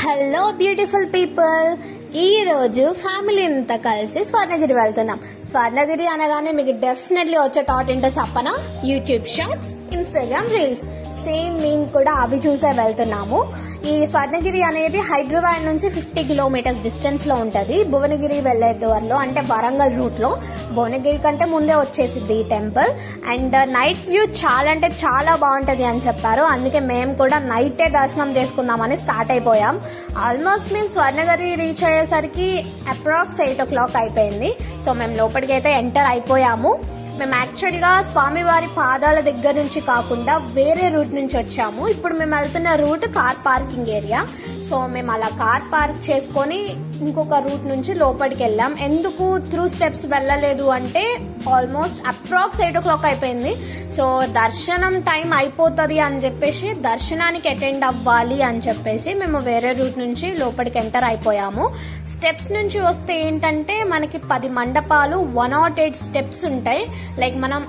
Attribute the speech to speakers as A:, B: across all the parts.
A: Hello beautiful people, ఈ రోజు family అంతా కలిసి స్వర్ణగిరి వెళ్తున్నాం. స్వర్ణగిరి అనగానే మీకు డెఫినెట్లీ వచ్చే థాట్ ఏంటో చెప్పనా? YouTube shorts, Instagram reels. Same మేము కూడా అవి చూసే వెళ్తున్నాము. ఈ స్వర్ణగిరి అనేది హైదరాబాద్ నుంచి 50 కిలోమీటర్స్ డిస్టెన్స్ లో ఉంటది. భువనగిరి వెళ్లే దూరంలో, అంటే వరంగల్ రూట్ లో. భువనగిరి కంటే ముందే వచ్చేసింది ఈ టెంపుల్. అండ్ నైట్ వ్యూ చాలా అంటే చాలా బాగుంటది అని చెప్పారు. అందుకే మేము కూడా నైటే దర్శనం చేసుకుందామని స్టార్ట్ అయిపోయాం. ఆల్మోస్ట్ మేము స్వర్ణగిరి రీచ్ అయ్యేసరికి అప్రాక్స్ 8 o'clock అయిపోయింది. సో మేము లోపలికి అయితే ఎంటర్ అయిపోయాము. మేము యాక్చువల్ గా స్వామివారి పాదాల దగ్గర నుంచి కాకుండా వేరే రూట్ నుంచి వచ్చాము. ఇప్పుడు మేము వెళ్తున్న route car parking area. So మేము అలా కార్ పార్క్ చేసుకుని ఇంకొక రూట్ నుంచి లోపలికి వెళ్ళాం. ఎందుకు త్రూ స్టెప్స్ వెళ్ళలేదు అంటే ఆల్మోస్ట్ అప్రాక్స్ 8 o'clock అయిపోయింది. సో దర్శనం టైం అయిపోతుంది అని చెప్పేసి, దర్శనానికి అటెండ్ అవ్వాలి అని చెప్పేసి మేము వేరే రూట్ నుంచి లోపలికి ఎంటర్ అయిపోయాము. స్టెప్స్ నుంచి వస్తే ఏంటంటే మనకి 10 మండపాలు, 108 స్టెప్స్ ఉంటాయి. లైక్ మనం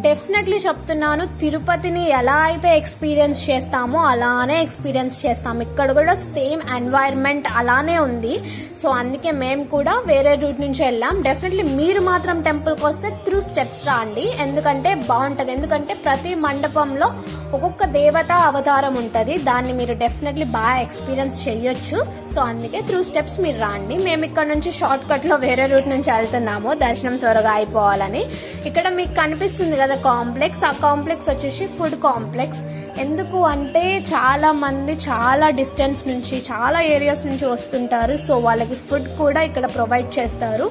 A: డెఫినెట్లీ చెప్తున్నాను, తిరుపతిని ఎలా అయితే ఎక్స్పీరియన్స్ చేస్తామో అలానే ఎక్స్పీరియన్స్ చేస్తాం. ఇక్కడ కూడా సేమ్ ఎన్వైరన్మెంట్ అలానే ఉంది. సో అందుకే మేము కూడా వేరే రూట్ నుంచి వెళ్ళాం. డెఫినెట్లీ మీరు మాత్రం టెంపుల్ కి వస్తే త్రూ స్టెప్స్ రాండి, ఎందుకంటే బాగుంటది. ఎందుకంటే ప్రతి మండపంలో ఒక్కొక్క దేవత అవతారం ఉంటది. దాన్ని మీరు డెఫినెట్లీ బాగా ఎక్స్పీరియన్స్ చేయొచ్చు. సో అందుకే త్రూ స్టెప్స్ మీరు రాండి. మేము ఇక్కడ నుంచి షార్ట్ కట్ లో వేరే రూట్ నుంచి వెళ్తున్నాము, దర్శనం త్వరగా అయిపోవాలని. ఇక్కడ మీకు కనిపిస్తుంది కదా కాంప్లెక్స్, ఆ కాంప్లెక్స్ వచ్చేసి ఫుడ్ కాంప్లెక్స్. ఎందుకు అంటే చాలా మంది చాలా డిస్టెన్స్ నుంచి, చాలా ఏరియాస్ నుంచి వస్తుంటారు. సో వాళ్ళకి ఫుడ్ కూడా ఇక్కడ ప్రొవైడ్ చేస్తారు.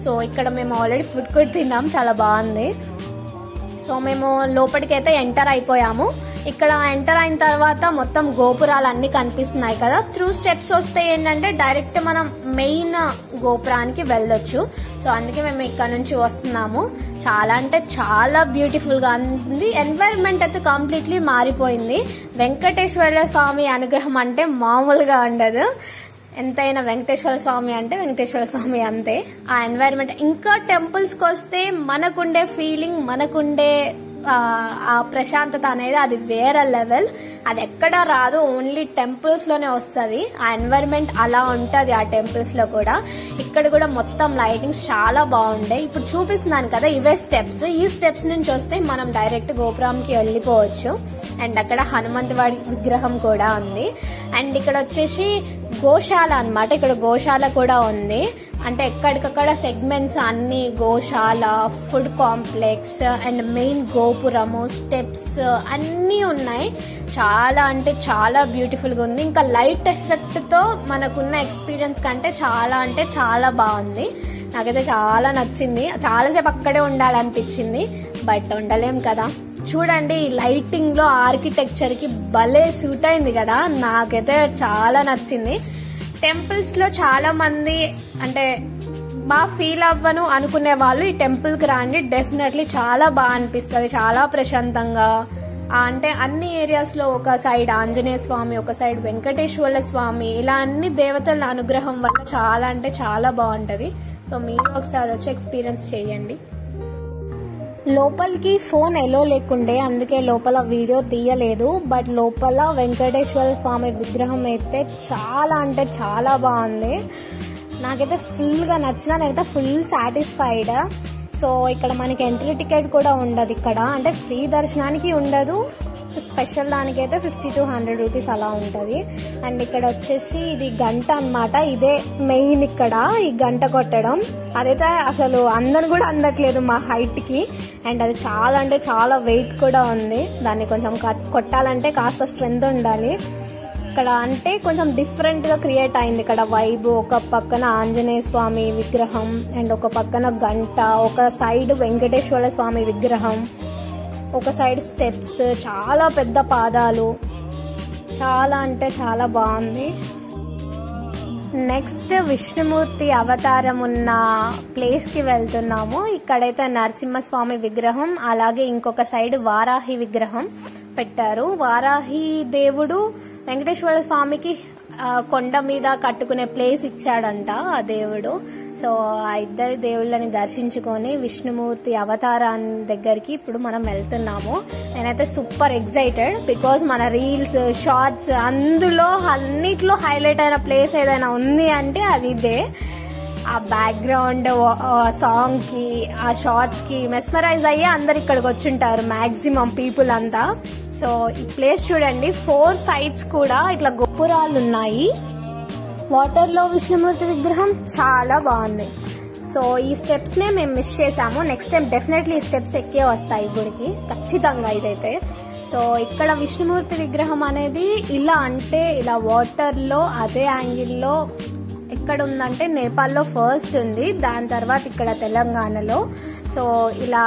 A: సో ఇక్కడ మేము ఆల్రెడీ ఫుడ్ కూడా తిన్నాం, చాలా బాగుంది. సో మేము లోపలికి అయితే ఎంటర్ అయిపోయాము. ఇక్కడ ఎంటర్ అయిన తర్వాత మొత్తం గోపురాలు అన్ని కనిపిస్తున్నాయి కదా. త్రూ స్టెప్స్ వస్తే ఏంటంటే డైరెక్ట్ మనం మెయిన్ గోపురానికి వెళ్ళొచ్చు. సో అందుకే మేము ఇక్కడ నుంచి వస్తున్నాము. చాలా అంటే చాలా బ్యూటిఫుల్ గా ఉంది. ఎన్వైరన్మెంట్ అయితే కంప్లీట్లీ మారిపోయింది. వెంకటేశ్వర స్వామి అనుగ్రహం అంటే మామూలుగా ఉండదు. ఎంతైనా వెంకటేశ్వర స్వామి అంటే వెంకటేశ్వర స్వామి అంతే. ఆ ఎన్వైరన్మెంట్, ఇంకా టెంపుల్స్ కి వస్తే మనకుండే ఫీలింగ్, మనకుండే ఆ ప్రశాంతత అనేది అది వేరే లెవెల్. అది ఎక్కడ రాదు, ఓన్లీ టెంపుల్స్ లోనే వస్తుంది. ఆ ఎన్వైరన్మెంట్ అలా ఉంటది ఆ టెంపుల్స్ లో కూడా. ఇక్కడ కూడా మొత్తం లైటింగ్స్ చాలా బాగుండే. ఇప్పుడు చూపిస్తున్నాను కదా, ఇవే స్టెప్స్. ఈ స్టెప్స్ నుంచి వస్తే మనం డైరెక్ట్ గోపురంకి వెళ్ళిపోవచ్చు. అండ్ అక్కడ హనుమంతుడి విగ్రహం కూడా ఉంది. అండ్ ఇక్కడ వచ్చేసి గోశాల అన్నమాట. ఇక్కడ గోశాల కూడా ఉంది. అంటే ఎక్కడికక్కడ సెగ్మెంట్స్ అన్ని, గోశాల, ఫుడ్ కాంప్లెక్స్ అండ్ మెయిన్ గోపురము, స్టెప్స్ అన్నీ ఉన్నాయి. చాలా అంటే చాలా బ్యూటిఫుల్ గా ఉంది. ఇంకా లైట్ ఎఫెక్ట్ తో మనకున్న ఎక్స్పీరియన్స్ కంటే చాలా అంటే చాలా బాగుంది. నాకైతే చాలా నచ్చింది. చాలాసేపు అక్కడే ఉండాలనిపించింది, బట్ ఉండలేం కదా. చూడండి, లైటింగ్ లో ఆర్కిటెక్చర్ కి భలే సూట్ అయింది కదా. నాకైతే చాలా నచ్చింది. టెంపుల్స్ లో చాలా మంది అంటే బాగా ఫీల్ అవ్వను అనుకునే వాళ్ళు ఈ టెంపుల్ కి రండి. డెఫినెట్లీ చాలా బాగా అనిపిస్తుంది, చాలా ప్రశాంతంగా. అంటే అన్ని ఏరియాస్ లో ఒక సైడ్ ఆంజనేయ స్వామి, ఒక సైడ్ వెంకటేశ్వర స్వామి, ఇలా అన్ని దేవతల అనుగ్రహం వల్ల చాలా అంటే చాలా బాగుంటది. సో మీరు ఒకసారి వచ్చి ఎక్స్పీరియన్స్ చేయండి. లోపలికి ఫోన్ ఎలో లేకుండే, అందుకే లోపల వీడియో తీయలేదు. బట్ లోపల వెంకటేశ్వర స్వామి విగ్రహం అయితే చాలా అంటే చాలా బాగుంది. నాకైతే ఫుల్ గా నచ్చిన, నేనైతే ఫుల్ సాటిస్ఫైడ్. సో ఇక్కడ మనకి ఎంట్రీ టికెట్ కూడా ఉండదు ఇక్కడ, అంటే ఫ్రీ దర్శనానికి ఉండదు. స్పెషల్ దానికైతే 50 to 100 రూపీస్ అలా ఉంటది. అండ్ ఇక్కడ వచ్చేసి ఇది గంట అన్నమాట. ఇదే మెయిన్ ఇక్కడ, ఈ గంట కొట్టడం. అదైతే అసలు అందరు కూడా అందట్లేదు మా హైట్ కి. అండ్ అది చాలా అంటే చాలా వెయిట్ కూడా ఉంది. దాన్ని కొంచెం కొట్టాలంటే కాస్త స్ట్రెంత్ ఉండాలి. ఇక్కడ అంటే కొంచెం డిఫరెంట్ గా క్రియేట్ అయింది ఇక్కడ వైబ్. ఒక పక్కన ఆంజనేయ స్వామి విగ్రహం అండ్ ఒక పక్కన గంట, ఒక సైడ్ వెంకటేశ్వర స్వామి విగ్రహం, ఒక సైడ్ స్టెప్స్, చాలా పెద్ద పాదాలు. చాలా అంటే చాలా బాగుంది. నెక్స్ట్ విష్ణుమూర్తి అవతారం ఉన్న ప్లేస్ కి వెళ్తున్నాము. ఇక్కడైతే నరసింహస్వామి విగ్రహం, అలాగే ఇంకొక సైడ్ వారాహి విగ్రహం పెట్టారు. వారాహి దేవుడు వెంకటేశ్వర స్వామికి కొండ మీద కట్టుకునే ప్లేస్ ఇచ్చాడంట ఆ దేవుడు. సో ఆ ఇద్దరి దేవుళ్ళని దర్శించుకొని విష్ణుమూర్తి అవతారాన్ని దగ్గరికి ఇప్పుడు మనం వెళ్తున్నాము. నేనైతే సూపర్ ఎక్సైటెడ్, బికాజ్ మన రీల్స్, షార్ట్స్ అందులో అన్నిట్లో హైలైట్ అయిన ప్లేస్ ఏదైనా ఉంది అంటే అది ఇదే. ఆ బ్యాక్గ్రౌండ్ సాంగ్ కి, ఆ షార్ట్స్ కి మెస్మరైజ్ అయ్యి అందరు ఇక్కడికి వచ్చుంటారు మాక్సిమం పీపుల్ అంతా. సో ఈ ప్లేస్ చూడండి, 4 sides కూడా ఇట్లా గోపురాలు ఉన్నాయి. వాటర్ లో విష్ణుమూర్తి విగ్రహం చాలా బాగుంది. సో ఈ స్టెప్స్ నే మేము మిస్ చేసాము. నెక్స్ట్ టైం డెఫినెట్లీ ఈ స్టెప్స్ ఎక్కే వస్తాయి గుడికి ఖచ్చితంగా ఇదైతే. సో ఇక్కడ విష్ణుమూర్తి విగ్రహం అనేది ఇలా అంటే ఇలా వాటర్ లో అదే యాంగిల్లో ఎక్కడ ఉందంటే నేపాల్లో ఫస్ట్ ఉంది, దాని తర్వాత ఇక్కడ తెలంగాణలో. సో ఇలా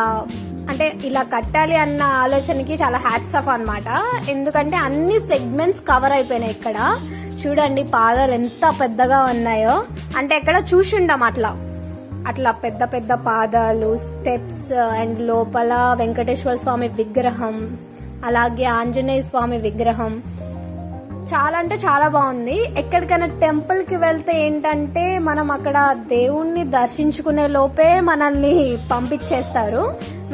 A: అంటే ఇలా కట్టాలి అన్న ఆలోచనకి చాలా హ్యాట్స్ ఆఫ్ అన్నమాట. ఎందుకంటే అన్ని సెగ్మెంట్స్ కవర్ అయిపోయినాయి. ఇక్కడ చూడండి పాదాలు ఎంత పెద్దగా ఉన్నాయో, అంటే ఎక్కడ చూసిండాం అట్లా పెద్ద పెద్ద పాదాలు, స్టెప్స్, అండ్ లోపల వెంకటేశ్వర స్వామి విగ్రహం, అలాగే ఆంజనేయ స్వామి విగ్రహం. చాలా అంటే చాలా బాగుంది. ఎక్కడికైనా టెంపుల్ కి వెళ్తే ఏంటంటే మనం అక్కడ దేవుణ్ణి దర్శించుకునే లోపే మనల్ని పంపించేస్తారు.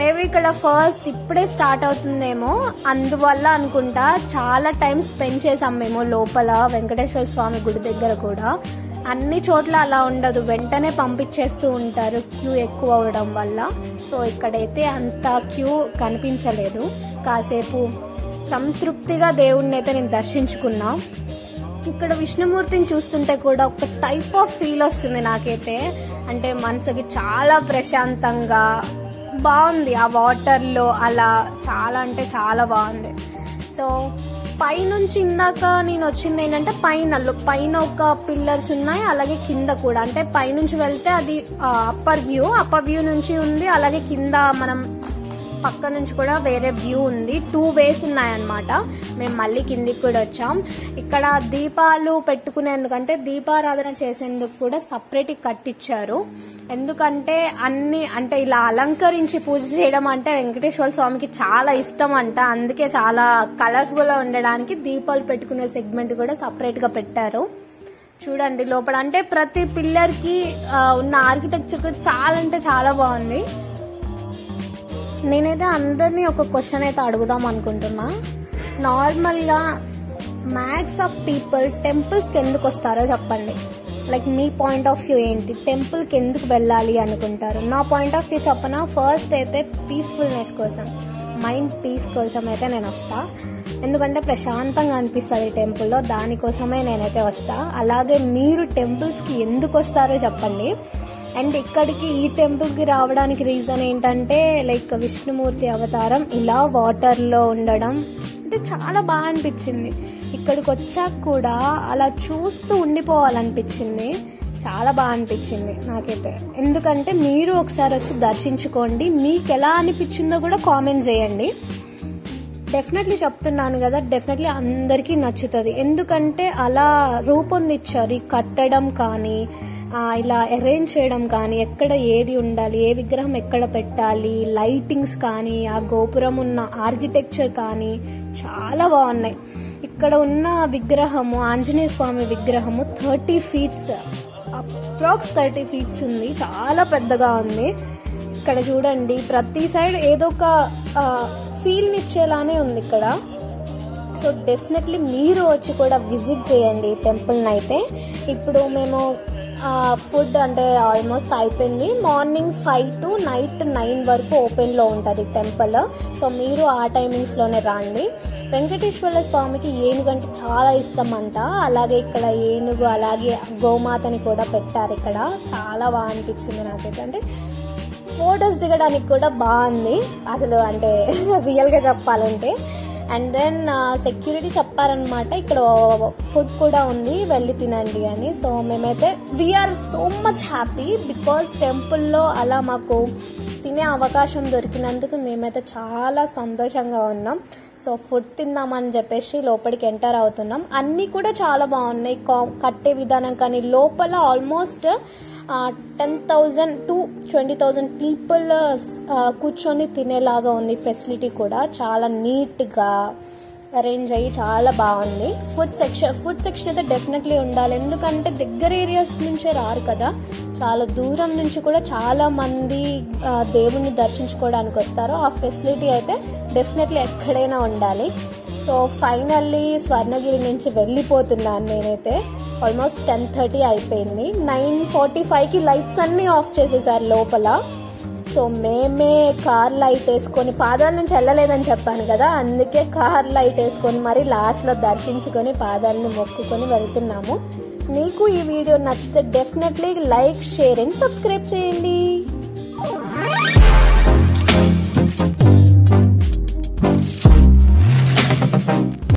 A: మేబీ ఇక్కడ ఫస్ట్ ఇప్పుడే స్టార్ట్ అవుతుందేమో, అందువల్ల అనుకుంటా చాలా టైం స్పెండ్ చేసాం మేము లోపల వెంకటేశ్వర స్వామి గుడి దగ్గర కూడా. అన్ని చోట్ల అలా ఉండదు, వెంటనే పంపించేస్తూ ఉంటారు క్యూ ఎక్కువ అవడం వల్ల. సో ఇక్కడైతే అంత క్యూ కనిపించలేదు. కాసేపు సంతృప్తిగా దేవుణ్ణి అయితే నేను దర్శించుకున్నా. ఇక్కడ విష్ణుమూర్తిని చూస్తుంటే కూడా ఒక టైప్ ఆఫ్ ఫీల్ వస్తుంది నాకైతే. అంటే మనసుకి చాలా ప్రశాంతంగా బాగుంది ఆ వాటర్ లో అలా, చాలా అంటే చాలా బాగుంది. సో పైనుంచి ఇందాక నేను వచ్చింది ఏంటంటే పైన ఒక పిల్లర్స్ ఉన్నాయి, అలాగే కింద కూడా. అంటే పైనుంచి వెళ్తే అది అప్పర్ వ్యూ నుంచి ఉంది, అలాగే కింద మనం పక్క నుంచి కూడా వేరే వ్యూ ఉంది. 2 ways ఉన్నాయన్నమాట. మేము మళ్ళీ కిందికి కూడా వచ్చాం. ఇక్కడ దీపాలు పెట్టుకునేందుకంటే దీపారాధన చేసేందుకు కూడా సపరేట్ కట్టించారు. ఎందుకంటే అన్ని అంటే ఇలా అలంకరించి పూజ చేయడం అంటే వెంకటేశ్వర స్వామికి చాలా ఇష్టం అంట. అందుకే చాలా కలర్ఫుల్ గా ఉండడానికి దీపాలు పెట్టుకునే సెగ్మెంట్ కూడా సపరేట్ గా పెట్టారు. చూడండి లోపల అంటే ప్రతి పిల్లర్ కి ఉన్న ఆర్కిటెక్చర్ కూడా చాలా అంటే చాలా బాగుంది. నేనైతే అందరినీ ఒక క్వశ్చన్ అయితే అడుగుదాం అనుకుంటున్నా. నార్మల్గా మ్యాక్స్ ఆఫ్ పీపుల్ టెంపుల్స్కి ఎందుకు వస్తారో చెప్పండి. Like me point of view ఏంటి, టెంపుల్కి ఎందుకు వెళ్ళాలి అనుకుంటారు? నా పాయింట్ ఆఫ్ వ్యూ చెప్పనా, ఫస్ట్ అయితే పీస్ఫుల్నెస్ కోసం, మైండ్ పీస్ కోసం అయితే నేను వస్తా. ఎందుకంటే ప్రశాంతంగా అనిపిస్తుంది టెంపుల్లో, దానికోసమే నేనైతే వస్తా. అలాగే మీరు టెంపుల్స్కి ఎందుకు వస్తారో చెప్పండి. అండ్ ఇక్కడికి ఈ టెంపుల్కి రావడానికి రీజన్ ఏంటంటే లైక్ విష్ణుమూర్తి అవతారం ఇలా వాటర్లో ఉండడం అంటే చాలా బాగా అనిపించింది. ఇక్కడికి వచ్చాక కూడా అలా చూస్తూ ఉండిపోవాలనిపించింది. చాలా బాగా అనిపించింది నాకైతే. ఎందుకంటే మీరు ఒకసారి వచ్చి దర్శించుకోండి, మీకు ఎలా అనిపించిందో కూడా కామెంట్ చేయండి. డెఫినెట్లీ చెప్తున్నాను కదా, డెఫినెట్లీ అందరికీ నచ్చుతుంది. ఎందుకంటే అలా రూపొందించారు ఈ కట్టడం కానీ, ఇలా అరేంజ్ చేయడం కానీ, ఎక్కడ ఏది ఉండాలి, ఏ విగ్రహం ఎక్కడ పెట్టాలి, లైటింగ్స్ కానీ, ఆ గోపురం ఉన్న ఆర్కిటెక్చర్ కానీ చాలా బాగున్నాయి. ఇక్కడ ఉన్న విగ్రహము ఆంజనేయ స్వామి విగ్రహము 30 feet, అప్రాక్స్ 30 feet ఉంది, చాలా పెద్దగా ఉంది. ఇక్కడ చూడండి ప్రతి సైడ్ ఏదో ఒక ఫీల్ ఇచ్చేలానే ఉంది ఇక్కడ. సో డెఫినెట్లీ మీరు వచ్చి కూడా విజిట్ చేయండి ఈ టెంపుల్ని అయితే. ఇప్పుడు మేము ఫుడ్ అంటే ఆల్మోస్ట్ అయిపోయింది. మార్నింగ్ 5 to నైట్ 9 వరకు ఓపెన్లో ఉంటుంది టెంపుల్. సో మీరు ఆ టైమింగ్స్లోనే రండి. వెంకటేశ్వర స్వామికి ఏనుగు అంటే చాలా ఇష్టం అంట. అలాగే ఇక్కడ ఏనుగు అలాగే గోమాతని కూడా పెట్టారు ఇక్కడ. చాలా బాగా అనిపించింది నాకైతే. అంటే ఫోటోస్ దిగడానికి కూడా బాగుంది అసలు, అంటే రియల్గా చెప్పాలంటే. అండ్ దెన్ సెక్యూరిటీ చెప్పారనమాట ఇక్కడ ఫుడ్ కూడా ఉంది, వెళ్ళి తినండి అని. సో మేమైతే we are so much happy because టెంపుల్లో అలా మాకు తినే అవకాశం దొరికినందుకు మేమైతే చాలా సంతోషంగా ఉన్నాం. సో ఫుడ్ తిందామని చెప్పేసి లోపలికి ఎంటర్ అవుతున్నాం. అన్నీ కూడా చాలా బాగున్నాయి, కట్టే విధానం కానీ. లోపల ఆల్మోస్ట్ 10,000 to 20,000 పీపుల్ కూర్చొని తినేలాగా ఉంది. ఫెసిలిటీ కూడా చాలా నీట్గా అరేంజ్ అయ్యి చాలా బాగుంది. ఫుడ్ సెక్షన్ అయితే డెఫినెట్లీ ఉండాలి, ఎందుకంటే దగ్గర ఏరియాస్ నుంచే రారు కదా, చాలా దూరం నుంచి కూడా చాలా మంది దేవుణ్ణి దర్శించుకోవడానికి వస్తారు. ఆ ఫెసిలిటీ అయితే డెఫినెట్లీ ఎక్కడైనా ఉండాలి. సో ఫైనల్లీ స్వర్ణగిరి నుంచి వెళ్ళిపోతున్నాను నేనైతే. ఆల్మోస్ట్ 10:30 అయిపోయింది. 9:45కి లైట్స్ అన్నీ ఆఫ్ చేసేసారు లోపల. సో మేమే కార్ లైట్ వేసుకొని, పాదాల నుంచి వెళ్ళలేదని చెప్పాను కదా, అందుకే కార్ లైట్ వేసుకొని మరి లాస్ట్లో దర్శించుకొని పాదాలను మొక్కుకొని వెళ్తున్నాము. మీకు ఈ వీడియో నచ్చితే definitely like, share and subscribe చేయండి.